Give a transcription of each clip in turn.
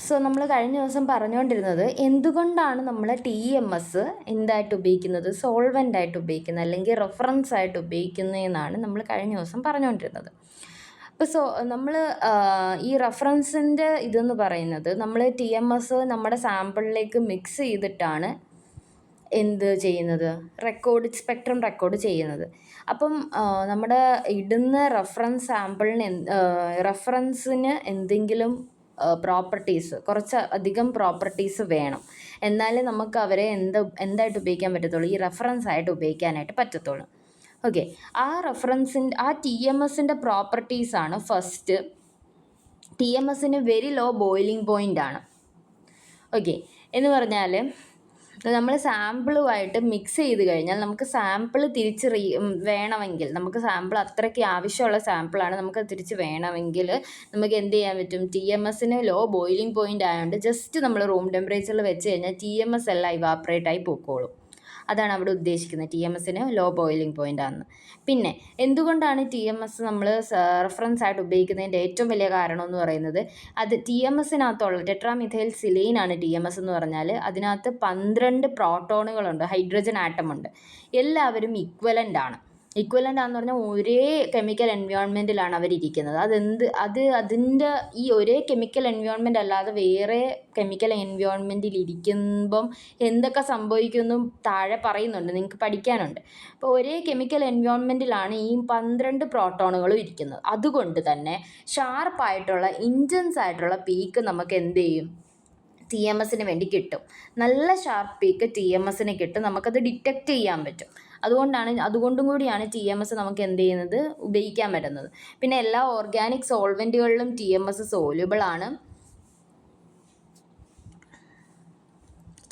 So നമ്മൾ കഴിഞ്ഞ ദിവസം പറഞ്ഞുകൊണ്ടിരുന്നത് എന്തുകൊണ്ടാണ് നമ്മൾ TMS എന്തായിട്ട് ഉപയോഗിക്കുന്നത്, സോൾവെൻ്റായിട്ട് ഉപയോഗിക്കുന്നത് അല്ലെങ്കിൽ റെഫറൻസ് ആയിട്ട് ഉപയോഗിക്കുന്നതെന്നാണ് നമ്മൾ കഴിഞ്ഞ ദിവസം പറഞ്ഞുകൊണ്ടിരുന്നത്. അപ്പോൾ നമ്മൾ ഈ റെഫറൻസിൻ്റെ ഇതെന്ന് പറയുന്നത് നമ്മൾ TMS നമ്മുടെ സാമ്പിളിലേക്ക് മിക്സ് ചെയ്തിട്ടാണ് എന്ത് ചെയ്യുന്നത്, സ്പെക്ട്രം റെക്കോർഡ് ചെയ്യുന്നത്. അപ്പം നമ്മുടെ ഇടുന്ന റെഫറൻസിന് എന്തെങ്കിലും പ്രോപ്പർട്ടീസ്, കുറച്ച് അധികം പ്രോപ്പർട്ടീസ് വേണം. എന്നാലേ നമുക്ക് അവരെ എന്തായിട്ട് ഉപയോഗിക്കാൻ പറ്റത്തുള്ളൂ, ഈ റെഫറൻസ് ആയിട്ട് ഉപയോഗിക്കാനായിട്ട് പറ്റത്തുള്ളൂ. ഓക്കെ, ആ TMSൻ്റെ പ്രോപ്പർട്ടീസാണ് ഫസ്റ്റ്. TMSന് വെരി ലോ ബോയിലിംഗ് പോയിൻ്റ് ആണ്. ഓക്കെ, എന്ന് പറഞ്ഞാൽ നമ്മൾ സാമ്പിളുമായിട്ട് മിക്സ് ചെയ്ത് കഴിഞ്ഞാൽ നമുക്ക് സാമ്പിൾ തിരിച്ച് വേണമെങ്കിൽ, നമുക്ക് സാമ്പിൾ അത്രയ്ക്ക് ആവശ്യമുള്ള സാമ്പിളാണ്, നമുക്ക് തിരിച്ച് വേണമെങ്കിൽ നമുക്ക് എന്ത് ചെയ്യാൻ പറ്റും, TMSന് ലോ ബോയിലിംഗ് പോയിൻ്റ് ആയതുകൊണ്ട് ജസ്റ്റ് നമ്മൾ റൂം ടെമ്പറേച്ചറിൽ വെച്ച് കഴിഞ്ഞാൽ TMS എല്ലാം ഇവാപ്പറേറ്റ് ആയി പോയിക്കോളും. അതാണ് അവിടെ ഉദ്ദേശിക്കുന്നത്, TMSന് ലോ ബോയിലിംഗ് പോയിൻ്റ് ആണ്. പിന്നെ എന്തുകൊണ്ടാണ് TMS നമ്മൾ റെഫറൻസ് ആയിട്ട് ഉപയോഗിക്കുന്നതിൻ്റെ ഏറ്റവും വലിയ കാരണം എന്ന് പറയുന്നത്, അത് TMSനകത്തുള്ള ടെട്രാമിഥൈൽ സിലൈനാണ് TMS എന്ന് പറഞ്ഞാൽ. അതിനകത്ത് 12 പ്രോട്ടോണുകളുണ്ട്, ഹൈഡ്രജൻ ആറ്റമുണ്ട്. എല്ലാവരും ഇക്വലൻ്റ് ആണ്. ഇക്വലൻ്റ് ആണെന്ന് പറഞ്ഞാൽ ഒരേ കെമിക്കൽ എൻവയോൺമെൻറ്റിലാണ് അവരിയ്ക്കുന്നത്. അതിൻ്റെ ഈ ഒരേ കെമിക്കൽ എൻവയോൺമെൻ്റ് അല്ലാതെ വേറെ കെമിക്കൽ എൻവയോൺമെൻറ്റിൽ ഇരിക്കുമ്പം എന്തൊക്കെ സംഭവിക്കുമെന്ന് താഴെ പറയുന്നുണ്ട്, നിങ്ങൾക്ക് പഠിക്കാനുണ്ട്. അപ്പോൾ ഒരേ കെമിക്കൽ എൻവയോൺമെൻറ്റിലാണ് ഈ 12 പ്രോട്ടോണുകളും ഇരിക്കുന്നത്. അതുകൊണ്ട് തന്നെ ഷാർപ്പായിട്ടുള്ള ഇൻറ്റൻസ് ആയിട്ടുള്ള പീക്ക് നമുക്ക് എന്ത് ചെയ്യും, TMSന് വേണ്ടി കിട്ടും. നല്ല ഷാർപ്പ് പീക്ക് TMSന് കിട്ടും, നമുക്കത് ഡിറ്റക്റ്റ് ചെയ്യാൻ പറ്റും. അതുകൊണ്ടും കൂടിയാണ് TMS നമുക്ക് എന്ത് ചെയ്യുന്നത്, ഉപയോഗിക്കാൻ പറ്റുന്നത്. പിന്നെ എല്ലാ ഓർഗാനിക് സോൾവെൻറ്റുകളിലും TMS സോല്യൂബിൾ ആണ്,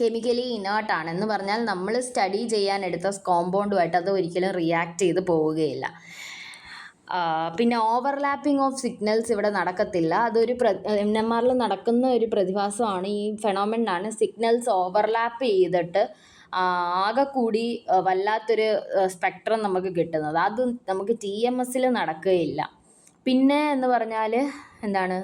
കെമിക്കലി ഇനേർട്ട് ആണ്. എന്ന് പറഞ്ഞാൽ നമ്മൾ സ്റ്റഡി ചെയ്യാൻ എടുത്ത കോമ്പൗണ്ടുമായിട്ട് അത് ഒരിക്കലും റിയാക്ട് ചെയ്ത് പോവുകയില്ല. പിന്നെ ഓവർലാപ്പിംഗ് ഓഫ് സിഗ്നൽസ് ഇവിടെ നടക്കത്തില്ല. അതൊരു NMRൽ നടക്കുന്ന ഒരു പ്രതിഭാസമാണ്, ഈ ഫെനോമെനനാണ്. സിഗ്നൽസ് ഓവർലാപ്പ് ചെയ്തിട്ട് ആകെ കൂടി വല്ലാത്തൊരു സ്പെക്ട്രം നമുക്ക് കിട്ടുന്നത്. അത് നമുക്ക് TMSൽ നടക്കുകയില്ല. പിന്നെ എന്ന് പറഞ്ഞാൽ എന്താണ്,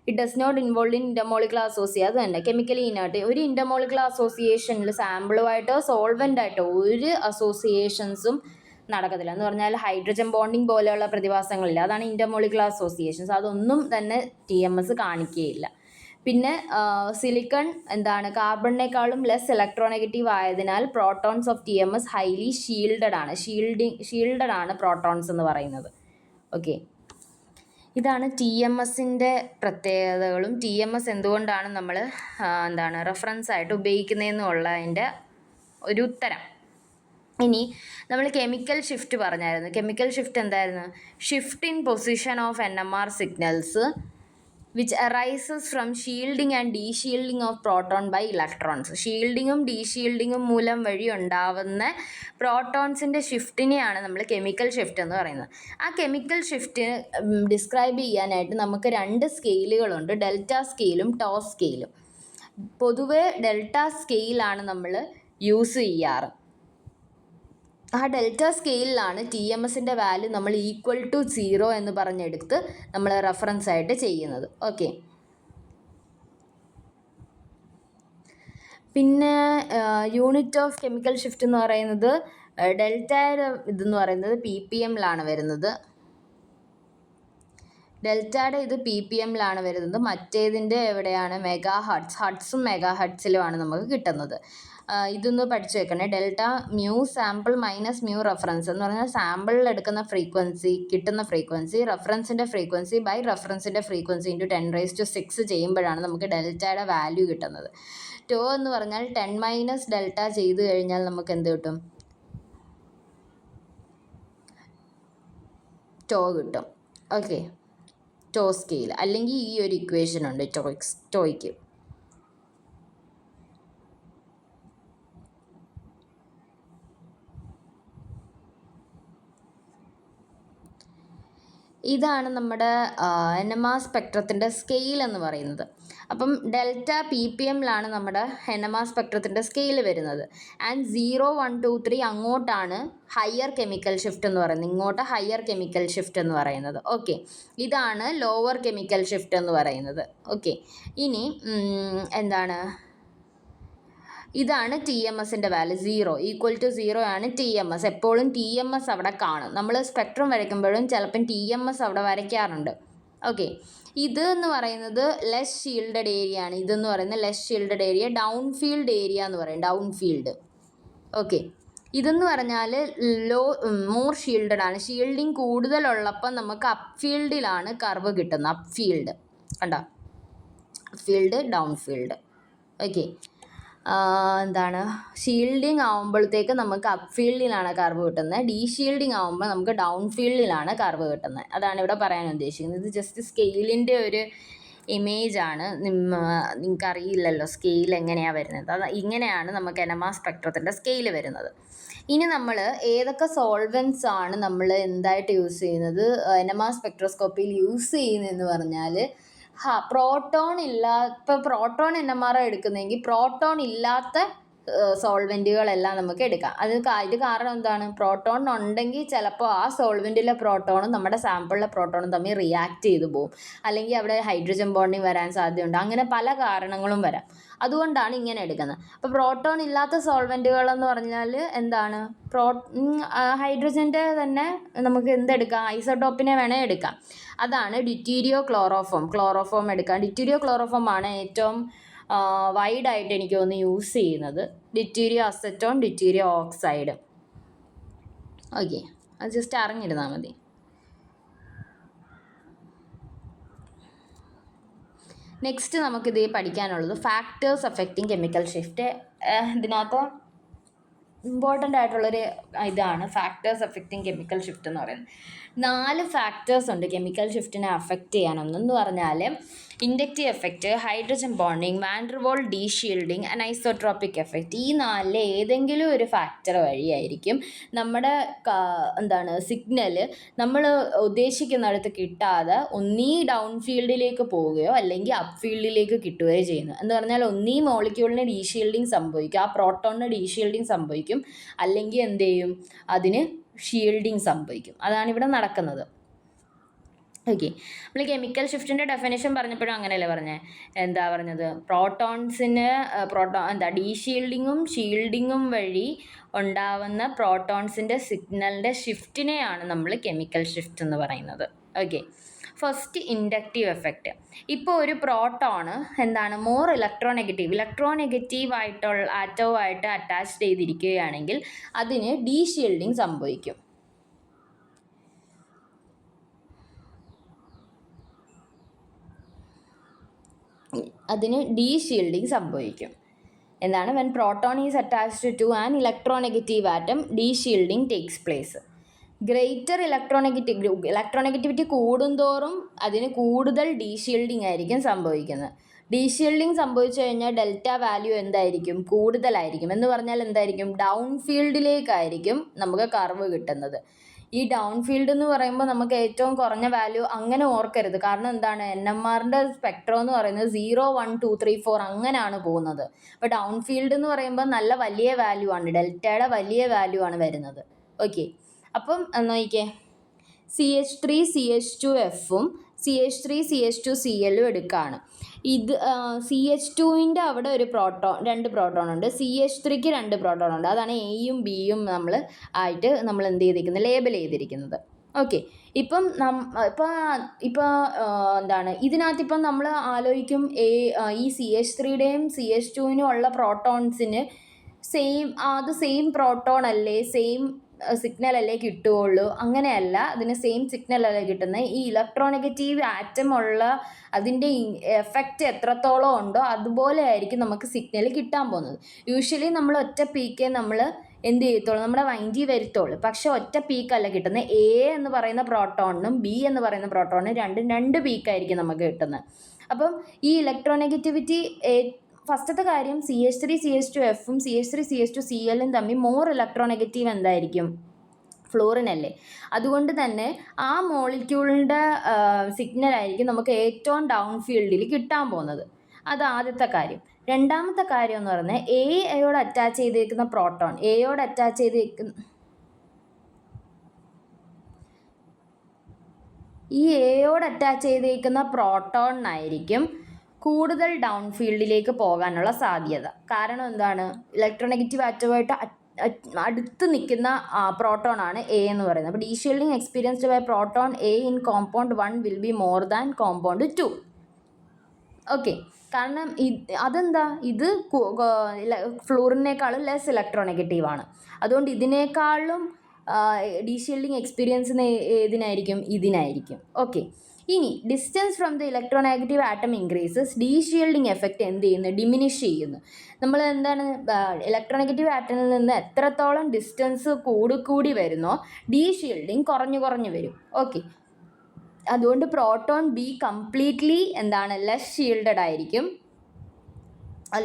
it does not involve in intermolecular association. അത് തന്നെ, കെമിക്കലി ഇനേർട്ട്. ഒരു ഇൻ്റർമോളിക്കുലർ അസോസിയേഷനിൽ സാമ്പിളുമായിട്ടോ സോൾവെൻ്റായിട്ടോ ഒരു അസോസിയേഷൻസും നടക്കത്തില്ല. എന്ന് പറഞ്ഞാൽ ഹൈഡ്രജൻ ബോണ്ടിങ് പോലെയുള്ള പ്രതിഭാസങ്ങളില്ല, അതാണ് ഇൻ്റർമോളിക്കുലർ അസോസിയേഷൻസ്. അതൊന്നും തന്നെ TMS കാണിക്കുകയില്ല. പിന്നെ സിലിക്കൺ എന്താണ്, കാർബണിനേക്കാളും ലെസ് ഇലക്ട്രോനെഗറ്റീവ് ആയതിനാൽ protons of TMS highly shielded ആണ്. ഷീൽഡഡ് ആണ് പ്രോട്ടോൺസ് എന്ന് പറയുന്നത്. ഓക്കെ, ഇതാണ് TMSൻ്റെ പ്രത്യേകതകളും TMS എന്തുകൊണ്ടാണ് നമ്മൾ റെഫറൻസ് ആയിട്ട് ഉപയോഗിക്കുന്നതെന്നുള്ളതിൻ്റെ ഒരു ഉത്തരം. ഇനി നമ്മൾ കെമിക്കൽ ഷിഫ്റ്റ് പറഞ്ഞായിരുന്നു. കെമിക്കൽ ഷിഫ്റ്റ് എന്തായിരുന്നു, shift in position of NMR signals which arises from shielding and deshielding of proton by electrons. ഷീൽഡിങ്ങും ഡീഷീൽഡിങ്ങും മൂലം വഴി ഉണ്ടാവുന്ന പ്രോട്ടോൺസിൻ്റെ ഷിഫ്റ്റിനെയാണ് നമ്മൾ കെമിക്കൽ ഷിഫ്റ്റ് എന്ന് പറയുന്നത്. ആ കെമിക്കൽ ഷിഫ്റ്റ് ഡിസ്ക്രൈബ് ചെയ്യാനായിട്ട് നമുക്ക് 2 സ്കെയിലുകളുണ്ട്, ഡെൽറ്റ സ്കെയിലും ടോ സ്കെയിലും. പൊതുവെ ഡെൽറ്റ സ്കെയിലാണ് നമ്മൾ യൂസ് ചെയ്യാറ്. ആ ഡെൽറ്റ സ്കെയിലിലാണ് TMSൻ്റെ വാല്യൂ നമ്മൾ ഈക്വൽ ടു 0 എന്ന് പറഞ്ഞെടുത്ത് നമ്മൾ റെഫറൻസ് ആയിട്ട് ചെയ്യുന്നത്. ഓക്കെ, പിന്നെ യൂണിറ്റ് ഓഫ് കെമിക്കൽ ഷിഫ്റ്റ് എന്ന് പറയുന്നത് ഡെൽറ്റയുടെ ഇതെന്ന് പറയുന്നത് PPMലാണ് വരുന്നത്. ഡെൽറ്റയുടെ ഇത് PPMലാണ് വരുന്നത്. മറ്റേതിൻ്റെ എവിടെയാണ്, ഹർട്സും മെഗാഹർട്സിലുമാണ് നമുക്ക് കിട്ടുന്നത്. ഇതൊന്ന് പഠിച്ചു വെക്കണേ. Delta mu sample minus mu reference എന്ന് പറഞ്ഞാൽ സാമ്പിളിൽ എടുക്കുന്ന ഫ്രീക്വൻസി, കിട്ടുന്ന ഫ്രീക്വൻസി, റെഫറൻസിൻ്റെ ഫ്രീക്വൻസി ബൈ റെഫറൻസിൻ്റെ ഫ്രീക്വൻസി ഇൻറ്റു 10⁻⁶ ചെയ്യുമ്പോഴാണ് നമുക്ക് ഡെൽറ്റയുടെ വാല്യൂ കിട്ടുന്നത്. ടോ എന്ന് പറഞ്ഞാൽ 10 - ഡെൽറ്റ ചെയ്ത് കഴിഞ്ഞാൽ നമുക്ക് എന്ത് കിട്ടും, ടോ കിട്ടും. ഓക്കെ, ടോ സ്കെയിൽ അല്ലെങ്കിൽ ഈ ഒരു ഇക്വേഷൻ ഉണ്ട് ടോയ്ക്ക്. ഇതാണ് നമ്മുടെ NMR സ്പെക്ട്രത്തിൻ്റെ സ്കെയിൽ എന്ന് പറയുന്നത്. അപ്പം ഡെൽറ്റ PPMലാണ് നമ്മുടെ NMR സ്പെക്ട്രത്തിൻ്റെ സ്കെയിൽ വരുന്നത്. ആൻഡ് 0, 1, 2, 3 അങ്ങോട്ടാണ് ഹയർ കെമിക്കൽ ഷിഫ്റ്റ് എന്ന് പറയുന്നത്. ഇങ്ങോട്ട് ഹയർ കെമിക്കൽ ഷിഫ്റ്റ് എന്ന് പറയുന്നത്. ഓക്കെ, ഇതാണ് ലോവർ കെമിക്കൽ ഷിഫ്റ്റ് എന്ന് പറയുന്നത്. ഓക്കെ, ഇനി എന്താണ്, ഇതാണ് TMSൻ്റെ വാല്യൂ. 0 = 0 ആണ് TMS. എപ്പോഴും TMS അവിടെ കാണും. നമ്മൾ സ്പെക്ട്രം വരയ്ക്കുമ്പോഴും ചിലപ്പം TMS അവിടെ വരയ്ക്കാറുണ്ട്. ഓക്കെ, ഇത് എന്ന് പറയുന്നത് ലെസ് ഷീൽഡഡ് ഏരിയ ആണ്. ഇതെന്ന് പറയുന്നത് less shielded area, down field area എന്ന് പറയും, ഡൗൺ ഫീൽഡ്. ഓക്കെ, ഇതെന്ന് പറഞ്ഞാൽ മോർ ഷീൽഡഡ് ആണ്. ഷീൽഡിങ് കൂടുതലുള്ളപ്പം നമുക്ക് അപ്പ് ഫീൽഡിലാണ് കർവ് കിട്ടുന്നത്. അപ്പ് ഫീൽഡ് കണ്ടോ, ഫീൽഡ്, ഡൗൺ ഫീൽഡ്. ഓക്കെ, എന്താണ്, ഷീൽഡിങ് ആകുമ്പോഴത്തേക്ക് നമുക്ക് അപ്പ് ഫീൽഡിലാണ് കർവ് കിട്ടുന്നത്. ഡീഷീൽഡിങ് ആകുമ്പോൾ നമുക്ക് ഡൗൺ ഫീൽഡിലാണ് കർവ് കിട്ടുന്നത്. അതാണ് ഇവിടെ പറയാൻ ഉദ്ദേശിക്കുന്നത്. ഇത് ജസ്റ്റ് സ്കെയിലിൻ്റെ ഒരു ഇമേജാണ്. നിങ്ങൾക്കറിയില്ലല്ലോ സ്കെയിൽ എങ്ങനെയാണ് വരുന്നത്. അത് ഇങ്ങനെയാണ് നമുക്ക് NMR സ്പെക്ട്രത്തിൻ്റെ സ്കെയിൽ വരുന്നത്. ഇനി നമ്മൾ ഏതൊക്കെ സോൾവെൻറ്റ്സ് ആണ് നമ്മൾ എന്തായിട്ട് യൂസ് ചെയ്യുന്നത്, NMR സ്പെക്ട്രോസ്കോപ്പിയിൽ യൂസ് ചെയ്യുന്നതെന്ന് പറഞ്ഞാൽ, പ്രോട്ടോൺ ഇപ്പോൾ പ്രോട്ടോൺ NMR എടുക്കുന്നതെങ്കിൽ പ്രോട്ടോൺ ഇല്ലാത്ത സോൾവെൻറ്റുകളെല്ലാം നമുക്ക് എടുക്കാം. ഇത് കാരണം എന്താണ്, പ്രോട്ടോൺ ഉണ്ടെങ്കിൽ ചിലപ്പോൾ ആ സോൾവെൻറ്റിലെ പ്രോട്ടോണും നമ്മുടെ സാമ്പിളിലെ പ്രോട്ടോണും തമ്മിൽ റിയാക്ട് ചെയ്തു പോകും. അല്ലെങ്കിൽ അവിടെ ഹൈഡ്രജൻ ബോണ്ടിങ് വരാൻ സാധ്യതയുണ്ട്. അങ്ങനെ പല കാരണങ്ങളും വരാം. അതുകൊണ്ടാണ് ഇങ്ങനെ എടുക്കുന്നത്. അപ്പോൾ പ്രോട്ടോൺ ഇല്ലാത്ത സോൾവെൻറ്റുകളെന്ന് പറഞ്ഞാൽ എന്താണ്, ഹൈഡ്രജൻ്റെ തന്നെ നമുക്ക് എന്തെടുക്കാം, ഐസോട്ടോപ്പിനെ വേണേൽ എടുക്കാം. അതാണ് ഡ്യൂറ്റീരിയോ ക്ലോറോഫോം എടുക്കാം. ഡ്യൂറ്റീരിയോ ക്ലോറോഫോം ആണ് ഏറ്റവും വൈഡായിട്ട് എനിക്ക് തോന്നുന്നു യൂസ് ചെയ്യുന്നത്. ഡ്യൂറ്റീരിയോ അസറ്റോൺ, ഡ്യൂറ്റീരിയോ ഓക്സൈഡ്. ഓക്കെ, അത് ജസ്റ്റ് അറിഞ്ഞിരുന്നാൽ മതി. നെക്സ്റ്റ് നമുക്കിത് പഠിക്കാനുള്ളത് ഫാക്ടേഴ്സ് അഫക്റ്റിംഗ് കെമിക്കൽ ഷിഫ്റ്റ്. ഇതിനകത്ത് ഇമ്പോർട്ടൻ്റ് ആയിട്ടുള്ളൊരു ഇതാണ് ഫാക്ടേഴ്സ് അഫക്റ്റിംഗ് കെമിക്കൽ ഷിഫ്റ്റ് എന്ന് പറയുന്നത്. 4 ഫാക്ടേഴ്സ് ഉണ്ട് കെമിക്കൽ ഷിഫ്റ്റിനെ അഫക്റ്റ് ചെയ്യാനൊന്നെന്ന് പറഞ്ഞാൽ inductive effect, hydrogen bonding, van der Waals deshielding, anisotropic effect. ഈ 4 ഏതെങ്കിലും ഒരു ഫാക്ടർ വഴിയായിരിക്കും നമ്മുടെ സിഗ്നൽ നമ്മൾ ഉദ്ദേശിക്കുന്നിടത്ത് കിട്ടാതെ ഒന്നീ ഡൗൺ ഫീൽഡിലേക്ക് പോവുകയോ അല്ലെങ്കിൽ അപ്പ് ഫീൽഡിലേക്ക് കിട്ടുകയോ ചെയ്യുന്നു. എന്ന് പറഞ്ഞാൽ ഒന്നീ മോളിക്യൂളിന് ഡീഷീൽഡിങ് സംഭവിക്കും, ആ പ്രോട്ടോണിന് ഡീഷീൽഡിങ് സംഭവിക്കും, അല്ലെങ്കിൽ എന്ത് ചെയ്യും, അതിന് ഷീൽഡിങ് സംഭവിക്കും. അതാണ് ഇവിടെ നടക്കുന്നത്. ഓക്കെ, നമ്മൾ കെമിക്കൽ ഷിഫ്റ്റിൻ്റെ ഡെഫിനേഷൻ പറഞ്ഞപ്പോഴും അങ്ങനെയല്ലേ പറഞ്ഞത്, പ്രോട്ടോൺസിന് ഡീഷീൽഡിങ്ങും ഷീൽഡിങ്ങും വഴി ഉണ്ടാവുന്ന പ്രോട്ടോൺസിൻ്റെ സിഗ്നലിൻ്റെ ഷിഫ്റ്റിനെയാണ് നമ്മൾ കെമിക്കൽ ഷിഫ്റ്റ് എന്ന് പറയുന്നത്. Okay, first inductive effect. ഇപ്പോൾ ഒരു പ്രോട്ടോണ് മോർ ഇലക്ട്രോനെഗറ്റീവ് ആയിട്ടുള്ള ആറ്റവുമായിട്ട് അറ്റാച്ച് ചെയ്തിരിക്കുകയാണെങ്കിൽ അതിന് ഡീഷീൽഡിങ് സംഭവിക്കും. when proton is attached to an electronegative atom, ഡീഷീൽഡിങ് takes place. Greater electronegativity കൂടുന്തോറും അതിന് കൂടുതൽ ഡീഷീൽഡിങ് ആയിരിക്കും സംഭവിക്കുന്നത്. ഡീഷീൽഡിങ് സംഭവിച്ചു കഴിഞ്ഞാൽ ഡെൽറ്റ വാല്യൂ എന്തായിരിക്കും, കൂടുതലായിരിക്കും. എന്ന് പറഞ്ഞാൽ എന്തായിരിക്കും, ഡൗൺ ഫീൽഡിലേക്കായിരിക്കും നമുക്ക് കർവ് കിട്ടുന്നത്. ഈ ഡൗൺ ഫീൽഡ് എന്ന് പറയുമ്പോൾ നമുക്ക് ഏറ്റവും കുറഞ്ഞ വാല്യൂ അങ്ങനെ ഓർക്കരുത്. കാരണം എന്താണ്, NMRൻ്റെ സ്പെക്ട്രം എന്ന് പറയുന്നത് 0, 1, 2, 3, 4 അങ്ങനെയാണ് പോകുന്നത്. അപ്പോൾ ഡൗൺ ഫീൽഡ് എന്ന് പറയുമ്പോൾ നല്ല വലിയ വാല്യൂ ആണ്, ഡെൽറ്റയുടെ വലിയ വാല്യൂ ആണ് വരുന്നത്. ഓക്കെ, അപ്പം നോക്കിക്കേ, CH3CH2Fഉം CH3CH2Clഉം എടുക്കുകയാണ്. ഇത് CH2ൻ്റെ അവിടെ ഒരു രണ്ട് പ്രോട്ടോൺ ഉണ്ട്, CH3ക്ക് 2 പ്രോട്ടോൺ ഉണ്ട്. അതാണ് എയും ബിയും നമ്മൾ എന്ത് ചെയ്തിരിക്കുന്നത്, ലേബൽ ചെയ്തിരിക്കുന്നത്. ഓക്കെ, ഇപ്പം ഇതിനകത്ത് ഇപ്പം നമ്മൾ ആലോചിക്കും ഈ CH3യുടെയും CH2നും ഉള്ള പ്രോട്ടോൺസിന് സെയിം പ്രോട്ടോൺ അല്ലേ, സെയിം സിഗ്നൽ അല്ലേ കിട്ടുകയുള്ളൂ. അങ്ങനെയല്ല, അതിന് സെയിം സിഗ്നൽ അല്ലേ കിട്ടുന്നത്. ഈ ഇലക്ട്രോനെഗറ്റീവ് ആറ്റം ഉള്ള അതിൻ്റെ എഫക്റ്റ് എത്രത്തോളം ഉണ്ടോ അതുപോലെ ആയിരിക്കും നമുക്ക് സിഗ്നൽ കിട്ടാൻ പോകുന്നത്. യൂഷ്വലി നമ്മൾ ഒറ്റ പീക്കേ നമ്മൾ എന്ത് ചെയ്യത്തുള്ളൂ, നമ്മുടെ മൈൻഡിൽ വരുത്തുള്ളൂ. പക്ഷെ ഒറ്റ പീക്കല്ല കിട്ടുന്നത്. A എന്ന് പറയുന്ന പ്രോട്ടോണിനും B എന്ന് പറയുന്ന പ്രോട്ടോണിനും രണ്ട് പീക്കായിരിക്കും നമുക്ക് കിട്ടുന്നത്. അപ്പം ഈ ഇലക്ട്രോനെഗറ്റിവിറ്റി ഫസ്റ്റത്തെ കാര്യം, CH3CH2Fഉം CH3CH2Clഉം തമ്മിൽ മോർ ഇലക്ട്രോനെഗറ്റീവ് എന്തായിരിക്കും, ഫ്ലൂറിൻ അല്ലേ. അതുകൊണ്ട് തന്നെ ആ മോളിക്യൂളിൻ്റെ സിഗ്നലായിരിക്കും നമുക്ക് ഏറ്റവും ഡൗൺ ഫീൽഡിൽ കിട്ടാൻ പോകുന്നത്. അത് ആദ്യത്തെ കാര്യം. രണ്ടാമത്തെ കാര്യം എന്ന് പറഞ്ഞാൽ എയോട് അറ്റാച്ച് ചെയ്തേക്കുന്ന പ്രോട്ടോൺ, എയോട് അറ്റാച്ച് ചെയ്തേക്കുന്ന ഈ എയോട് അറ്റാച്ച് ചെയ്തേക്കുന്ന പ്രോട്ടോണിനായിരിക്കും കൂടുതൽ ഡൗൺ ഫീൽഡിലേക്ക് പോകാനുള്ള സാധ്യത. കാരണം എന്താണ്, ഇലക്ട്രോനെഗറ്റീവ് ആറ്റമായിട്ട് അടുത്ത് നിൽക്കുന്ന പ്രോട്ടോണാണ് എ എന്ന് പറയുന്നത്. അപ്പോൾ deshielding experienced by proton A in compound 1 will be more than compound 2. Okay, കാരണം അതെന്താ, ഇത് ഫ്ലൂറിനേക്കാളും ലെസ് ഇലക്ട്രോനെഗറ്റീവ് ആണ്. അതുകൊണ്ട് ഇതിനേക്കാളും ഡീഷീൽഡിങ് എക്സ്പീരിയൻസ് ഏതിനായിരിക്കും, ഇതിനായിരിക്കും. ഓക്കെ, ഇനി distance from the electronegative atom increases, deshielding effect എന്ത് ചെയ്യുന്നു, ഡിമിനിഷ് ചെയ്യുന്നു. നമ്മൾ എന്താണ്, ഇലക്ട്രോനെഗറ്റീവ് ആറ്റമിൽ നിന്ന് എത്രത്തോളം ഡിസ്റ്റൻസ് കൂടി വരുന്നോ ഡീഷീൽഡിങ് കുറഞ്ഞു വരും. ഓക്കെ, അതുകൊണ്ട് പ്രോട്ടോൺ ബി കംപ്ലീറ്റ്ലി എന്താണ്, ലെസ് ഷീൽഡഡ് ആയിരിക്കും.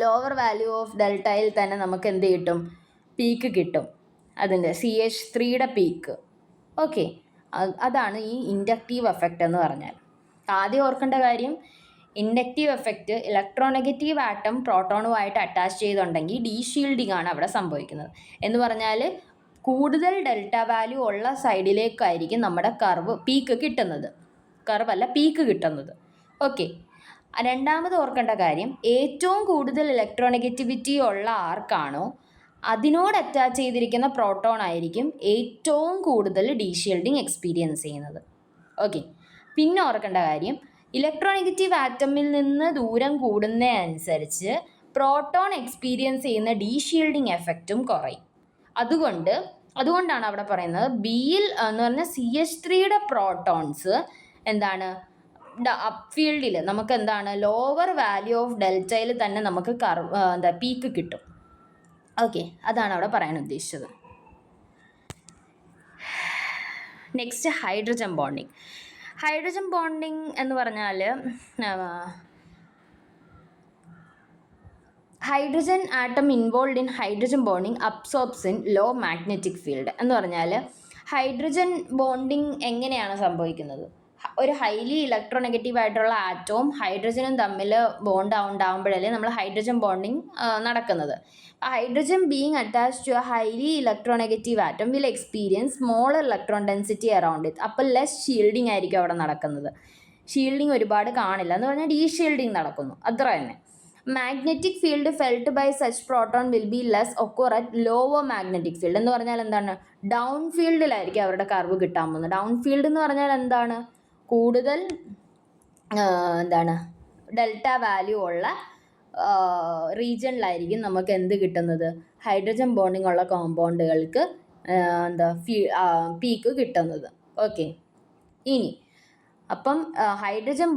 ലോവർ വാല്യൂ ഓഫ് ഡെൽറ്റയിൽ തന്നെ നമുക്ക് എന്ത് കിട്ടും, പീക്ക് കിട്ടും, അതിൻ്റെ CH3യുടെ പീക്ക്. ഓക്കെ, അതാണ് ഈ ഇൻഡക്റ്റീവ് എഫക്റ്റ് എന്ന് പറഞ്ഞാൽ. ആദ്യം ഓർക്കേണ്ട കാര്യം, ഇൻഡക്റ്റീവ് എഫക്റ്റ് ഇലക്ട്രോനെഗറ്റീവ് ആറ്റം പ്രോട്ടോണുമായിട്ട് അറ്റാച്ച് ചെയ്തുണ്ടെങ്കിൽ ഡീഷീൽഡിങ് ആണ് അവിടെ സംഭവിക്കുന്നത്. എന്ന് പറഞ്ഞാൽ കൂടുതൽ ഡെൽറ്റ വാല്യൂ ഉള്ള സൈഡിലേക്കായിരിക്കും നമ്മുടെ പീക്ക് കിട്ടുന്നത്. പീക്ക് കിട്ടുന്നത്. ഓക്കെ, രണ്ടാമത് ഓർക്കേണ്ട കാര്യം, ഏറ്റവും കൂടുതൽ ഇലക്ട്രോനെഗറ്റിവിറ്റി ഉള്ള ആർക്കാണോ അതിനോട് അറ്റാച്ച് ചെയ്തിരിക്കുന്ന പ്രോട്ടോൺ ആയിരിക്കും ഏറ്റവും കൂടുതൽ ഡീഷീൽഡിങ് എക്സ്പീരിയൻസ് ചെയ്യുന്നത്. ഓക്കെ, പിന്നെ ഓർക്കേണ്ട കാര്യം, ഇലക്ട്രോനെഗറ്റീവ് ആറ്റമിൽ നിന്ന് ദൂരം കൂടുന്നതനുസരിച്ച് പ്രോട്ടോൺ എക്സ്പീരിയൻസ് ചെയ്യുന്ന ഡീഷീൽഡിങ് എഫക്റ്റും കുറയും. അതുകൊണ്ടാണ് അവിടെ പറയുന്നത് ബിയിൽ എന്ന് പറഞ്ഞാൽ CH3യുടെ പ്രോട്ടോൺസ് എന്താണ്, അപ്പ് ഫീൽഡിൽ നമുക്ക് എന്താണ്, ലോവർ വാല്യൂ ഓഫ് ഡെൽറ്റയിൽ തന്നെ നമുക്ക് പീക്ക് കിട്ടും. ഓക്കെ, അതാണ് അവിടെ പറയാൻ ഉദ്ദേശിച്ചത്. Next hydrogen bonding. Hydrogen bonding എന്ന് പറഞ്ഞാൽ hydrogen atom involve in hydrogen bonding absorbs in law magnetic field. എന്ന് പറഞ്ഞാൽ ഹൈഡ്രജൻ ബോണ്ടിങ് എങ്ങനെയാണ് സംഭവിക്കുന്നത്, ഒരു ഹൈലി ഇലക്ട്രോനെഗറ്റീവ് ആയിട്ടുള്ള ആറ്റവും ഹൈഡ്രജനും തമ്മിൽ ബോണ്ട് ഉണ്ടാകുമ്പോഴല്ലേ നമ്മൾ ഹൈഡ്രജൻ ബോണ്ടിങ് നടക്കുന്നത്. Hydrogen being attached to a highly electronegative atom will experience smaller electron density around it. അപ്പോൾ ലെസ് ഷീൽഡിങ് ആയിരിക്കും അവിടെ നടക്കുന്നത്. ഷീൽഡിങ് ഒരുപാട് കാണില്ല, എന്ന് പറഞ്ഞാൽ ഡീഷീൽഡിങ് നടക്കുന്നു, അത്ര തന്നെ. Magnetic field felt by such proton will be less occur at lower magnetic field. എന്ന് പറഞ്ഞാൽ എന്താണ്, ഡൗൺ ഫീൽഡിലായിരിക്കും അവരുടെ കർവ് കിട്ടാൻ പോകുന്നത്. ഡൗൺ ഫീൽഡ് എന്ന് പറഞ്ഞാൽ എന്താണ്, കൂടുതൽ ഡെൽറ്റ വാല്യൂ ഉള്ള റീജിയണിലായിരിക്കും നമുക്ക് എന്ത് കിട്ടുന്നത്, ഹൈഡ്രജൻ ബോണ്ടിങ് ഉള്ള കോമ്പൗണ്ടുകൾക്ക് പീക്ക് കിട്ടുന്നത്. ഓക്കെ, ഇനി അപ്പം ഹൈഡ്രജൻ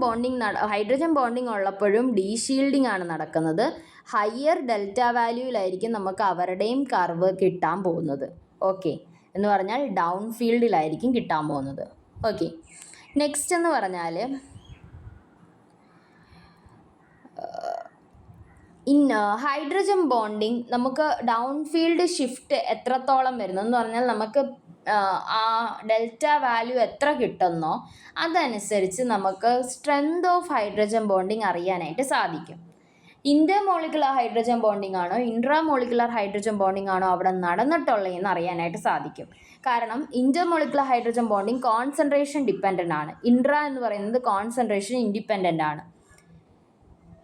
ബോണ്ടിങ് ഉള്ളപ്പോഴും ഡീഷീൽഡിങ് ആണ് നടക്കുന്നത്. ഹയർ ഡെൽറ്റ വാല്യൂവിലായിരിക്കും നമുക്ക് അവരുടെയും കർവ് കിട്ടാൻ പോകുന്നത്. ഓക്കെ, എന്ന് പറഞ്ഞാൽ ഡൗൺ ഫീൽഡിലായിരിക്കും കിട്ടാൻ പോകുന്നത്. ഓക്കെ, നെക്സ്റ്റ് എന്ന് പറഞ്ഞാൽ ഹൈഡ്രജൻ ബോണ്ടിങ് നമുക്ക് ഡൗൺ ഫീൽഡ് ഷിഫ്റ്റ് എത്രത്തോളം വരുന്നു എന്ന് പറഞ്ഞാൽ നമുക്ക് ആ ഡെൽറ്റ വാല്യൂ എത്ര കിട്ടുന്നോ അതനുസരിച്ച് നമുക്ക് സ്ട്രെങ്ത് ഓഫ് ഹൈഡ്രജൻ ബോണ്ടിങ് അറിയാനായിട്ട് സാധിക്കും. ഇൻ്റർമോളിക്കുലർ ഹൈഡ്രജൻ ബോണ്ടിങ് ആണോ ഇൻട്രാമോളിക്കുലർ ഹൈഡ്രജൻ ബോണ്ടിങ് ആണോ അവിടെ നടന്നിട്ടുള്ളതെന്ന് അറിയാനായിട്ട് സാധിക്കും. കാരണം intermolecular hydrogen bonding concentration dependent ആണ്, ഇൻട്രാ എന്ന് പറയുന്നത് കോൺസെൻട്രേഷൻ ഇൻഡിപെൻഡൻ്റ് ആണ്.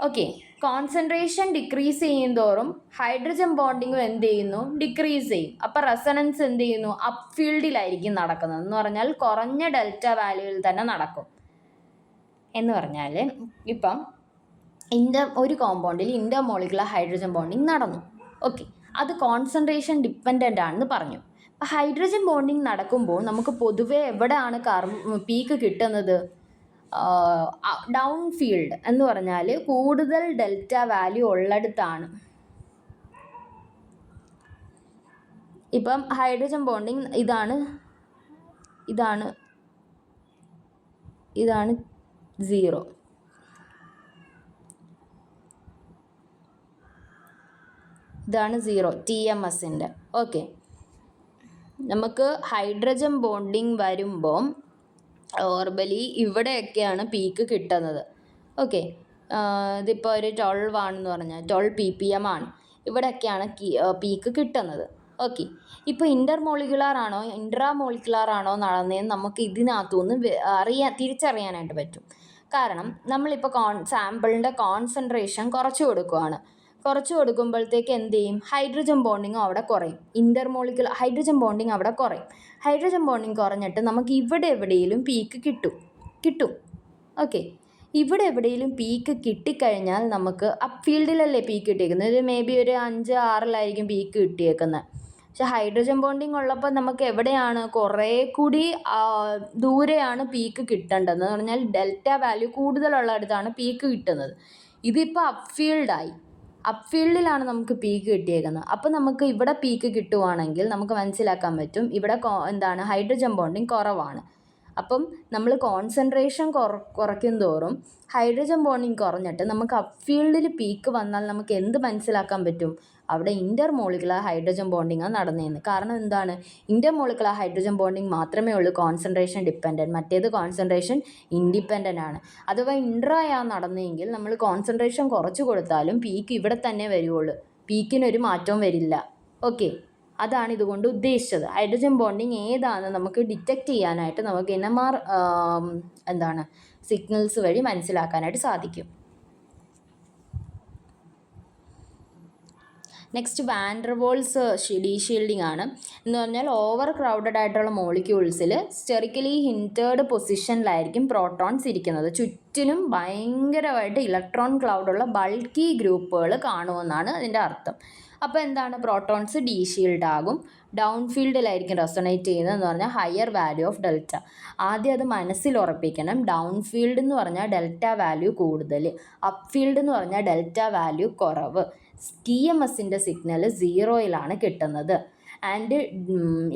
ഓക്കെ, കോൺസെൻട്രേഷൻ ഡിക്രീസ് ചെയ്യും തോറും ഹൈഡ്രജൻ ബോണ്ടിങ്ങും എന്ത് ചെയ്യുന്നു, ഡിക്രീസ് ചെയ്യും. അപ്പോൾ റെസണൻസ് എന്ത് ചെയ്യുന്നു, അപ്പ് ഫീൽഡിലായിരിക്കും നടക്കുന്നത്. എന്ന് പറഞ്ഞാൽ കുറഞ്ഞ ഡെൽറ്റ വാല്യൂവിൽ തന്നെ നടക്കും. എന്ന് പറഞ്ഞാൽ ഇപ്പം ഒരു കോമ്പൗണ്ടിൽ ഇൻ്റർമോളിക്കുലർ ഹൈഡ്രജൻ ബോണ്ടിങ് നടന്നു. ഓക്കെ, അത് കോൺസെൻട്രേഷൻ ഡിപ്പെൻഡൻ്റ് ആണെന്ന് പറഞ്ഞു. അപ്പോൾ ഹൈഡ്രജൻ ബോണ്ടിങ് നടക്കുമ്പോൾ നമുക്ക് പൊതുവേ എവിടെയാണ് പീക്ക് കിട്ടുന്നത്, ഡൗൺ ഫീൽഡ് എന്ന് പറഞ്ഞാൽ കൂടുതൽ ഡെൽറ്റ വാല്യൂ ഉള്ളിടത്താണ്. ഇപ്പം ഹൈഡ്രജൻ ബോണ്ടിങ് ഇതാണ് 0, ഇതാണ് 0 TMSൻ്റെ. ഓക്കെ, നമുക്ക് ഹൈഡ്രജൻ ബോണ്ടിങ് വരുമ്പം ഓർബലി ഇവിടെയൊക്കെയാണ് പീക്ക് കിട്ടുന്നത്. ഓക്കെ, ഇതിപ്പോൾ ഒരു 12 ആണെന്ന് പറഞ്ഞാൽ 12 ppm ആണ്. ഇവിടെയൊക്കെയാണ് പീക്ക് കിട്ടുന്നത്. ഓക്കെ, ഇപ്പോൾ ഇൻ്റർമോളിക്കുലാർ ആണോ ഇൻട്രാമോളിക്കുലാർ ആണോ നടന്നതെന്ന് നമുക്ക് ഇതിനകത്തുനിന്ന് തിരിച്ചറിയാനായിട്ട് പറ്റും. കാരണം നമ്മളിപ്പോൾ സാമ്പിളിൻ്റെ കോൺസെൻട്രേഷൻ കുറച്ച് കൊടുക്കുമ്പോഴത്തേക്ക് എന്ത് ചെയ്യും, ഹൈഡ്രജൻ ബോണ്ടിങ്ങും അവിടെ കുറയും. ഹൈഡ്രജൻ ബോണ്ടിങ് അവിടെ കുറയും. ഹൈഡ്രജൻ ബോണ്ടിങ് കുറഞ്ഞിട്ട് നമുക്ക് ഇവിടെ എവിടെയെങ്കിലും പീക്ക് കിട്ടും. ഓക്കെ, ഇവിടെ എവിടെയെങ്കിലും പീക്ക് കിട്ടിക്കഴിഞ്ഞാൽ നമുക്ക് അപ്പ് ഫീൽഡിലല്ലേ പീക്ക് കിട്ടിയേക്കുന്നത്, മേ ബി ഒരു 5-6 പീക്ക് കിട്ടിയേക്കുന്നത്. പക്ഷെ ഹൈഡ്രജൻ ബോണ്ടിങ് ഉള്ളപ്പോൾ നമുക്ക് എവിടെയാണ് കുറേ കൂടി ദൂരെയാണ് പീക്ക് കിട്ടേണ്ടതെന്ന് പറഞ്ഞാൽ ഡെൽറ്റ വാല്യൂ കൂടുതലുള്ളിടത്താണ് പീക്ക് കിട്ടുന്നത്. ഇതിപ്പോൾ അപ്പ് ഫീൽഡിലാണ് നമുക്ക് പീക്ക് കിട്ടിയേക്കുന്നത്. അപ്പോൾ നമുക്ക് ഇവിടെ പീക്ക് കിട്ടുവാണെങ്കിൽ നമുക്ക് മനസ്സിലാക്കാൻ പറ്റും ഇവിടെ ഹൈഡ്രജൻ ബോണ്ടിങ് കുറവാണ്. അപ്പം നമ്മൾ കോൺസെൻട്രേഷൻ കുറയ്ക്കും തോറും ഹൈഡ്രജൻ ബോണ്ടിങ് കുറഞ്ഞിട്ട് നമുക്ക് അപ്പ് ഫീൽഡിൽ പീക്ക് വന്നാൽ നമുക്ക് എന്ത് മനസ്സിലാക്കാൻ പറ്റും, അവിടെ ഇൻ്റർമോളിക്കുലർ ഹൈഡ്രജൻ ബോണ്ടിങ്ങാണ് നടന്നതെന്ന്. കാരണം എന്താണ്, ഇൻ്റർമോളിക്കുലർ ഹൈഡ്രജൻ ബോണ്ടിങ് മാത്രമേ ഉള്ളൂ കോൺസെൻട്രേഷൻ ഡിപ്പെൻഡൻറ്റ്, മറ്റേത് കോൺസെൻട്രേഷൻ ഇൻഡിപെൻഡൻ്റ് ആണ്. അഥവാ ഇൻട്രായാണ് നടന്നതെങ്കിൽ നമ്മൾ കോൺസെൻട്രേഷൻ കുറച്ച് കൊടുത്താലും പീക്ക് ഇവിടെ തന്നെ വരുവുള്ളൂ, പീക്കിനൊരു മാറ്റവും വരില്ല. ഓക്കെ, അതാണ് ഇതുകൊണ്ട് ഉദ്ദേശിച്ചത്. ഹൈഡ്രജൻ ബോണ്ടിങ് ഏതാണെന്ന് നമുക്ക് ഡിറ്റക്റ്റ് ചെയ്യാനായിട്ട് നമുക്ക് NMR സിഗ്നൽസ് വഴി മനസ്സിലാക്കാനായിട്ട് സാധിക്കും. നെക്സ്റ്റ് വാൻ ഡെർ വാൾസ് ഡീഷീൽഡിംഗ് ആണ്. എന്ന് പറഞ്ഞാൽ ഓവർ ക്രൗഡഡ് ആയിട്ടുള്ള മോളിക്യൂൾസിൽ സ്റ്റെറിക്കലി ഹിൻറ്റേർഡ് പൊസിഷനിലായിരിക്കും പ്രോട്ടോൺസ് ഇരിക്കുന്നത്. ചുറ്റിനും ഭയങ്കരമായിട്ട് ഇലക്ട്രോൺ ക്ലൗഡുള്ള ബൾക്കി ഗ്രൂപ്പുകൾ കാണുമെന്നാണ് അതിൻ്റെ അർത്ഥം. അപ്പോൾ എന്താണ്, പ്രോട്ടോൺസ് ഡീഷീൽഡ് ആകും. ഡൗൺ ഫീൽഡിലായിരിക്കും റെസൊണേറ്റ് ചെയ്യുന്നത് എന്ന് പറഞ്ഞാൽ ഹയർ വാല്യൂ ഓഫ് ഡെൽറ്റ. ആദ്യം അത് മനസ്സിൽ ഉറപ്പിക്കണം. ഡൗൺ ഫീൽഡ് എന്ന് പറഞ്ഞാൽ ഡെൽറ്റ വാല്യൂ കൂടുതൽ, അപ്പ് ഫീൽഡ് എന്ന് പറഞ്ഞാൽ ഡെൽറ്റ വാല്യൂ കുറവ്. TMSൻ്റെ സിഗ്നൽ 0 കിട്ടുന്നത്. ആൻഡ്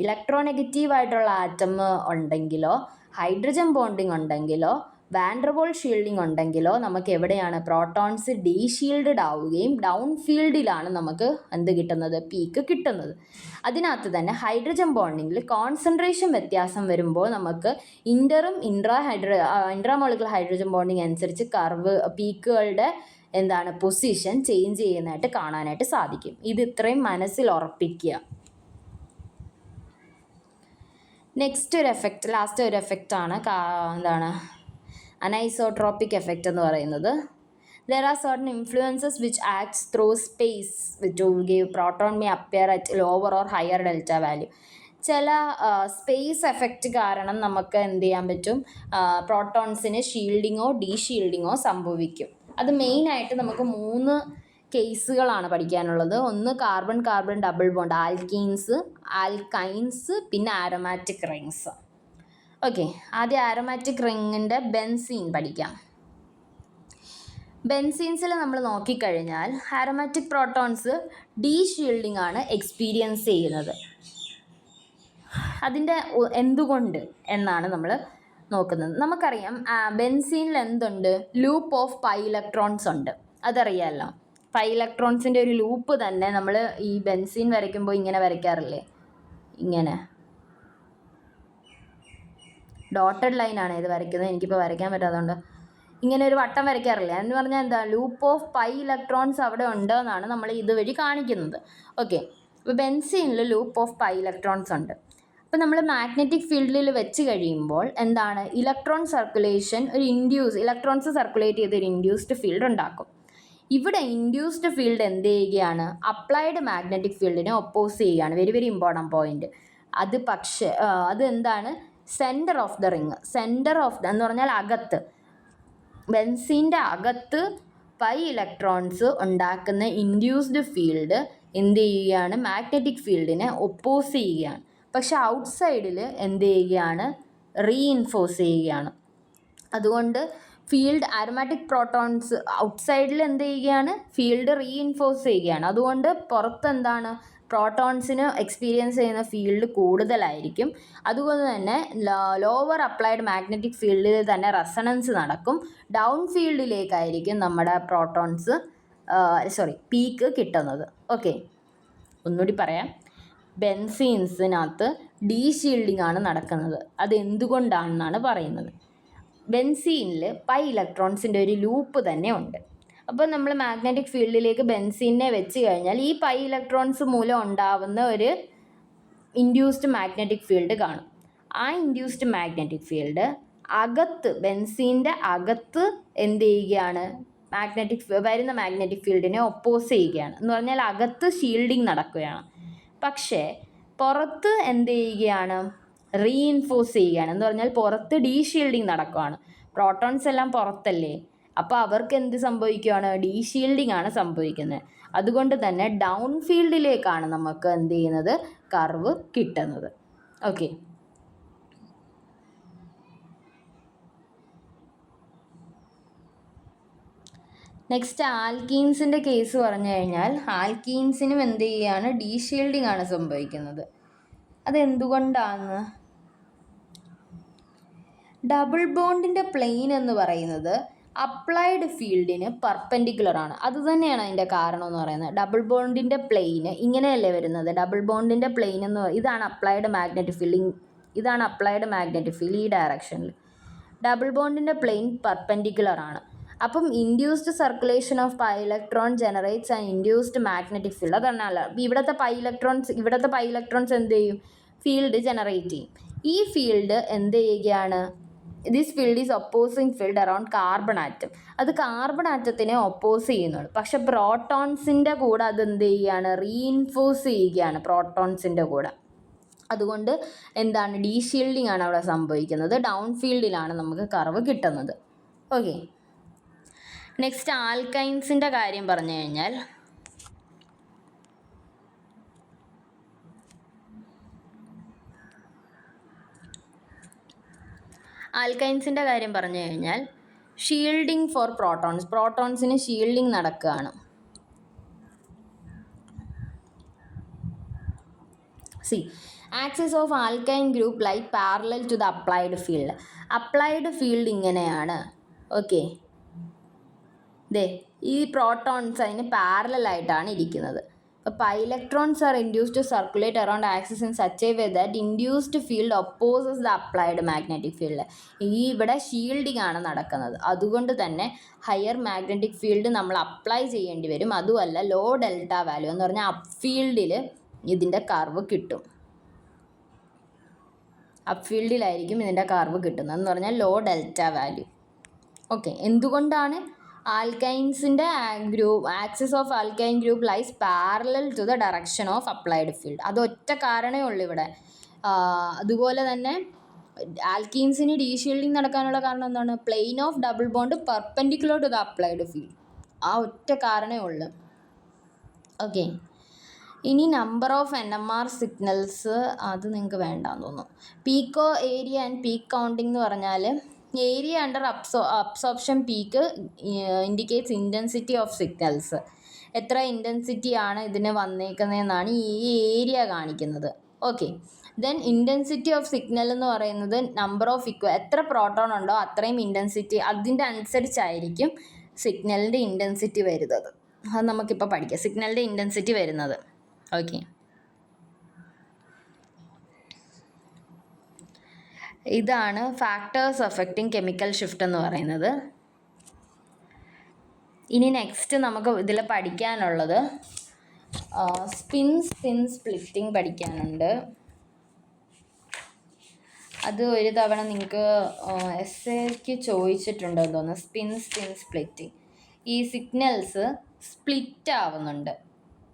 ഇലക്ട്രോനെഗറ്റീവ് ആയിട്ടുള്ള ആറ്റം ഉണ്ടെങ്കിലോ ഹൈഡ്രജൻ ബോണ്ടിങ് ഉണ്ടെങ്കിലോ വാൻ ഡെർ വാൾ ഷീൽഡിംഗ് ഉണ്ടെങ്കിലോ നമുക്ക് എവിടെയാണ് പ്രോട്ടോൺസ് ഡീഷീൽഡഡ് ആവുകയും ഡൗൺ ഫീൽഡിലാണ് നമുക്ക് കിട്ടുന്നത്, പീക്ക് കിട്ടുന്നത്. അതിനകത്ത് തന്നെ ഹൈഡ്രജൻ ബോണ്ടിങ്ങിൽ കോൺസെൻട്രേഷൻ വ്യത്യാസം വരുമ്പോൾ നമുക്ക് ഇൻട്രാമോളിക്കുലർ ഹൈഡ്രജൻ ബോണ്ടിങ് അനുസരിച്ച് പീക്കുകളുടെ പൊസിഷൻ ചേഞ്ച് ചെയ്യുന്നതായിട്ട് കാണാനായിട്ട് സാധിക്കും. ഇത് ഇത്രയും മനസ്സിൽ ഉറപ്പിക്കുക. നെക്സ്റ്റ് ഒരു എഫക്റ്റ്, ലാസ്റ്റ് ഒരു എഫക്റ്റാണ് അനൈസോട്രോപിക് എഫക്റ്റ് എന്ന് പറയുന്നത്. There are certain influences which acts through space to give proton may appear at lower or higher delta value. ചില സ്പേസ് എഫക്റ്റ് കാരണം നമുക്ക് എന്ത് ചെയ്യാൻ പറ്റും, പ്രോട്ടോൺസിന് ഷീൽഡിങ്ങോ ഡീഷീൽഡിങ്ങോ സംഭവിക്കും. അത് മെയിനായിട്ട് നമുക്ക് 3 കേസുകളാണ് പഠിക്കാനുള്ളത്. ഒന്ന് കാർബൺ ഡബിൾ ബോണ്ട്, ആൽക്കൈൻസ്, പിന്നെ ആരോമാറ്റിക് റിങ്സ്. ഓക്കെ, ആദ്യം ആരോമാറ്റിക് റിങ്ങിൻ്റെ ബെൻസീൻ പഠിക്കാം. ബെൻസീൻസിൽ നമ്മൾ നോക്കിക്കഴിഞ്ഞാൽ ആരോമാറ്റിക് പ്രോട്ടോൺസ് ഡീഷീൽഡിംഗ് ആണ് എക്സ്പീരിയൻസ് ചെയ്യുന്നത്. അതിൻ്റെ എന്തുകൊണ്ട് എന്നാണ് നമ്മൾ നോക്കുന്നത്. നമുക്കറിയാം ബെൻസീനിൽ എന്തുണ്ട്, ലൂപ്പ് ഓഫ് പൈ ഇലക്ട്രോൺസ് ഉണ്ട്, അതറിയാമല്ലോ. പൈ ഇലക്ട്രോൺസിൻ്റെ ഒരു ലൂപ്പ് തന്നെ നമ്മൾ ഈ ബെൻസീൻ വരയ്ക്കുമ്പോൾ ഇങ്ങനെ വരയ്ക്കാറില്ലേ, ഇങ്ങനെ ഡോട്ടഡ് ലൈനാണ് ഇത് വരയ്ക്കുന്നത്, എനിക്കിപ്പോൾ വരയ്ക്കാൻ പറ്റാത്തതുകൊണ്ട് ഇങ്ങനെ ഒരു വട്ടം വരയ്ക്കാറില്ലേ, എന്ന് പറഞ്ഞാൽ ലൂപ്പ് ഓഫ് പൈ ഇലക്ട്രോൺസ് അവിടെ ഉണ്ട് എന്നാണ് നമ്മൾ ഇതുവഴി കാണിക്കുന്നത്. ഓക്കെ, അപ്പോൾ ബെൻസീനിൽ ലൂപ്പ് ഓഫ് പൈ ഇലക്ട്രോൺസ് ഉണ്ട്. അപ്പോൾ നമ്മൾ മാഗ്നറ്റിക് ഫീൽഡിൽ വെച്ച് കഴിയുമ്പോൾ ഇലക്ട്രോൺ സർക്കുലേഷൻ ഇലക്ട്രോൺസ് സർക്കുലേറ്റ് ചെയ്ത് ഒരു ഇൻഡ്യൂസ്ഡ് ഫീൽഡ് ഉണ്ടാക്കും. ഇവിടെ ഇൻഡ്യൂസ്ഡ് ഫീൽഡ് എന്ത് ചെയ്യുകയാണ്, അപ്ലൈഡ് മാഗ്നറ്റിക് ഫീൽഡിനെ ഒപ്പോസ് ചെയ്യുകയാണ്. Very very important point. അത് സെൻറ്റർ ഓഫ് ദ റിങ്, എന്ന് പറഞ്ഞാൽ അകത്ത്, ബെൻസീൻ്റെ അകത്ത് പൈ ഇലക്ട്രോൺസ് ഉണ്ടാക്കുന്ന ഇൻഡ്യൂസ്ഡ് ഫീൽഡ് എന്ത് ചെയ്യുകയാണ്, മാഗ്നറ്റിക് ഫീൽഡിനെ ഒപ്പോസ് ചെയ്യുകയാണ്. പക്ഷെ ഔട്ട്സൈഡിൽ എന്ത് ചെയ്യുകയാണ്, റീഇൻഫോഴ്സ് ചെയ്യുകയാണ്. അതുകൊണ്ട് ആരോമാറ്റിക് പ്രോട്ടോൺസ് ഔട്ട്സൈഡിൽ എന്ത് ചെയ്യുകയാണ്, ഫീൽഡ് റീഇൻഫോഴ്സ് ചെയ്യുകയാണ്. അതുകൊണ്ട് പുറത്ത് പ്രോട്ടോൺസിന് എക്സ്പീരിയൻസ് ചെയ്യുന്ന ഫീൽഡ് കൂടുതലായിരിക്കും. അതുകൊണ്ട് തന്നെ ലോവർ അപ്ലൈഡ് മാഗ്നറ്റിക് ഫീൽഡിൽ തന്നെ റെസണൻസ് നടക്കും. ഡൗൺ ഫീൽഡിലേക്കായിരിക്കും നമ്മുടെ പീക്ക് കിട്ടുന്നത്. ഓക്കെ, ഒന്നുകൂടി പറയാം. ബെൻസീൻസിനകത്ത് ഡീഷീൽഡിംഗ് ആണ് നടക്കുന്നത്. അത് എന്തുകൊണ്ടാണെന്നാണ് പറയുന്നത്. ബെൻസീനിൽ പൈ ഇലക്ട്രോൺസിൻ്റെ ഒരു ലൂപ്പ് തന്നെ ഉണ്ട്. അപ്പോൾ നമ്മൾ മാഗ്നറ്റിക് ഫീൽഡിലേക്ക് ബെൻസീനെ വെച്ച് കഴിഞ്ഞാൽ ഈ പൈ ഇലക്ട്രോൺസ് മൂലം ഉണ്ടാവുന്ന ഒരു ഇൻഡ്യൂസ്ഡ് മാഗ്നറ്റിക് ഫീൽഡ് കാണും. ആ ഇൻഡ്യൂസ്ഡ് മാഗ്നറ്റിക് ഫീൽഡ് അകത്ത്, ബെൻസീൻ്റെ അകത്ത് എന്ത് ചെയ്യുകയാണ്, വരുന്ന മാഗ്നറ്റിക് ഫീൽഡിനെ ഒപ്പോസ് ചെയ്യുകയാണ്. എന്ന് പറഞ്ഞാൽ അകത്ത് ഷീൽഡിങ് നടക്കുകയാണ്. പക്ഷേ പുറത്ത് എന്ത് ചെയ്യുകയാണ്, റീഇൻഫോഴ്സ് ചെയ്യുകയാണ്. എന്ന് പറഞ്ഞാൽ പുറത്ത് ഡീഷീൽഡിങ് നടക്കുകയാണ്. പ്രോട്ടോൺസ് എല്ലാം പുറത്തല്ലേ, അപ്പോൾ അവർക്ക് എന്ത് സംഭവിക്കുകയാണ്, ഡീഷീൽഡിങ് ആണ് സംഭവിക്കുന്നത്. അതുകൊണ്ട് തന്നെ ഡൗൺ ഫീൽഡിലേക്കാണ് നമുക്ക് എന്ത് ചെയ്യുന്നത്, കർവ് കിട്ടുന്നത്. ഓക്കെ, നെക്സ്റ്റ് ആൽക്കീൻസിൻ്റെ കേസ് പറഞ്ഞു കഴിഞ്ഞാൽ ആൽക്കീൻസിനും എന്ത് ചെയ്യുകയാണ്, ഡീഷീൽഡിങ് ആണ് സംഭവിക്കുന്നത്. അതെന്തുകൊണ്ടാണ്? ഡബിൾ ബോണ്ടിൻ്റെ പ്ലെയിൻ എന്ന് പറയുന്നത് അപ്ലൈഡ് ഫീൽഡിന് പെർപെൻഡിക്കുലർ ആണ്. അതുതന്നെയാണ് അതിൻ്റെ കാരണം എന്ന് പറയുന്നത്. ഡബിൾ ബോണ്ടിൻ്റെ പ്ലെയിന് ഇങ്ങനെയല്ലേ വരുന്നത്, ഡബിൾ ബോണ്ടിൻ്റെ പ്ലെയിൻ എന്ന് ഇതാണ് അപ്ലൈഡ് മാഗ്നറ്റിക് ഫീൽഡ്, ഇതാണ് അപ്ലൈഡ് മാഗ്നറ്റിക് ഫീൽഡ് ഈ ഡയറക്ഷനിൽ. ഡബിൾ ബോണ്ടിൻ്റെ പ്ലെയിൻ പെർപെൻഡിക്കുലർ ആണ്. അപ്പം induced circulation of pi electron generates and induced magnetic field. അതാണ് ഇവിടുത്തെ പൈ ഇലക്ട്രോൺസ് എന്ത് ചെയ്യും, ഫീൽഡ് ജനറേറ്റ് ചെയ്യും. ഈ ഫീൽഡ് എന്ത് ചെയ്യുകയാണ്, this field is opposing field around carbon atom. അത് കാർബൺ ആറ്റത്തിനെ ഒപ്പോസ് ചെയ്യുന്നുള്ളൂ. പക്ഷെ പ്രോട്ടോൺസിൻ്റെ കൂടെ അത് എന്ത് ചെയ്യുകയാണ്, റീഇൻഫോഴ്സ് ചെയ്യുകയാണ് പ്രോട്ടോൺസിൻ്റെ കൂടെ. അതുകൊണ്ട് എന്താണ്, ഡീഷീൽഡിങ് ആണ് അവിടെ സംഭവിക്കുന്നത്. ഡൗൺ ഫീൽഡിലാണ് നമുക്ക് കർവ് കിട്ടുന്നത്. ഓക്കെ, നെക്സ്റ്റ് ആൽക്കൈൻസിൻ്റെ കാര്യം പറഞ്ഞു കഴിഞ്ഞാൽ ഷീൽഡിങ് ഫോർ പ്രോട്ടോൺസിന് ഷീൽഡിങ് നടക്കുകയാണ്. Axis of alkyne group lie parallel to the applied field. Applied field ഇങ്ങനെയാണ്. ഓക്കെ, ഈ പ്രോട്ടോൺസ് അതിന് പാരലായിട്ടാണ് ഇരിക്കുന്നത്. അപ്പോൾ pi electrons are induced to circulate around axis in such a way that induced field opposes the applied magnetic field. ഇവിടെ shielding ആണ് നടക്കുന്നത്. അതുകൊണ്ട് തന്നെ ഹയർ മാഗ്നറ്റിക് ഫീൽഡ് നമ്മൾ അപ്ലൈ ചെയ്യേണ്ടി വരും. അതുമല്ല ലോ ഡെൽറ്റ വാല്യൂ എന്ന് പറഞ്ഞാൽ അപ്പ് ഫീൽഡിൽ ഇതിൻ്റെ കർവ് കിട്ടും. അപ്പ് ഫീൽഡിലായിരിക്കും ഇതിൻ്റെ കർവ് കിട്ടുന്നത് എന്ന് പറഞ്ഞാൽ ലോ ഡെൽറ്റ വാല്യൂ. ഓക്കെ, എന്തുകൊണ്ടാണ് ആൽക്കൈൻസിൻ്റെ axis of alkyne group lies parallel to the direction of applied field. അതൊറ്റ കാരണമേ ഉള്ളൂ ഇവിടെ. അതുപോലെ തന്നെ ആൽക്കീൻസിന് ഡീഷീൽഡിങ് നടക്കാനുള്ള കാരണം എന്താണ്, plane of double bond perpendicular to the applied field. ആ ഒറ്റ കാരണമേ ഉള്ളൂ. ഓക്കെ, ഇനി നമ്പർ ഓഫ് NMR സിഗ്നൽസ് അത് നിങ്ങൾക്ക് വേണ്ടാന്ന് തോന്നുന്നു. പീക്കോ ഏരിയ ആൻഡ് പീക്ക് കൗണ്ടിങ് എന്ന് പറഞ്ഞാൽ area under absorption peak indicates intensity of signals. എത്ര ഇൻറ്റൻസിറ്റിയാണ് ഇതിന് വന്നേക്കുന്നതെന്നാണ് ഈ ഏരിയ കാണിക്കുന്നത്. Okay, then intensity of signal എന്ന് പറയുന്നത് നമ്പർ ഓഫ് എത്ര പ്രോട്ടോൺ ഉണ്ടോ അത്രയും ഇൻറ്റൻസിറ്റി, അതിൻ്റെ അനുസരിച്ചായിരിക്കും സിഗ്നലിൻ്റെ ഇൻറ്റൻസിറ്റി വരുന്നത്. അത് നമുക്കിപ്പോൾ പഠിക്കാം, സിഗ്നലിൻ്റെ ഇൻറ്റൻസിറ്റി വരുന്നത്. ഓക്കെ, ഇതാണ് ഫാക്ടേഴ്സ് അഫക്റ്റിംഗ് കെമിക്കൽ ഷിഫ്റ്റ് എന്ന് പറയുന്നത്. ഇനി നെക്സ്റ്റ് നമുക്ക് ഇതിൽ പഠിക്കാനുള്ളത് സ്പിൻ സ്പ്ലിറ്റിംഗ് പഠിക്കാനുണ്ട്. അത് ഒരു തവണ നിങ്ങൾക്ക് എസ്സേക്ക് ചോദിച്ചിട്ടുണ്ടെന്ന് തോന്നുന്നു. സ്പിൻ സ്പ്ലിറ്റിംഗ്, ഈ സിഗ്നൽസ് സ്പ്ലിറ്റ് ആവുന്നുണ്ട്.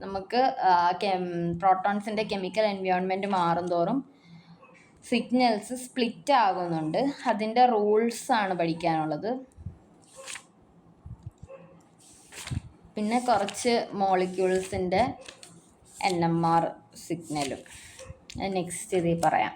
നമുക്ക് പ്രോട്ടോൺസിൻ്റെ കെമിക്കൽ എൻവയോൺമെൻറ്റ് മാറും തോറും സിഗ്നൽസ് സ്പ്ലിറ്റ് ആകുന്നുണ്ട്. അതിൻ്റെ റൂൾസാണ് പഠിക്കാനുള്ളത്. പിന്നെ കുറച്ച് മോളിക്യൂൾസിൻ്റെ NMR സിഗ്നലും നെക്സ്റ്റ് ഇതിൽ പറയാം.